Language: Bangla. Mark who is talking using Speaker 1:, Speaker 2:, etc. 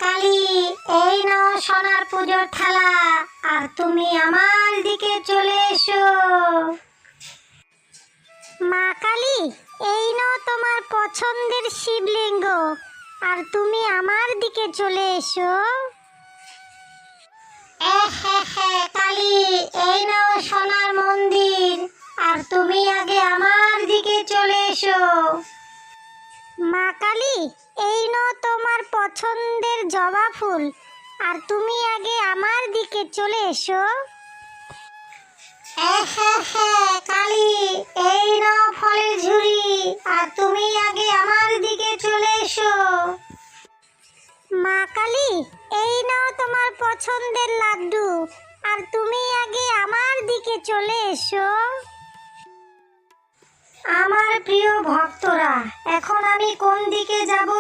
Speaker 1: কালী, এই নাও সোনার পুজোর থালা, আর তুমি আমার দিকে চলে এসো। মা কালী, এই নাও তোমার পছন্দের শিবলিঙ্গ, আর তুমি আমার দিকে চলে এসো। কালী, এই নাও সোনার মন্দির, আর তুমি আগে আমার দিকে চলে এসো। মা কালী, এই নাও তোমার পছন্দের জবা ফুল, আর তুমি আগে আমার দিকে চলে এসো। কালী, এই নাও ফলের ঝুড়ি, আর তুমি আগে আমার দিকে চলে এসো। মা কালী, এই নাও তোমার পছন্দের লাড্ডু, আর তুমি আগে আমার দিকে চলে এসো। আমার প্রিয় ভক্তরা, এখন আমি কোন দিকে যাব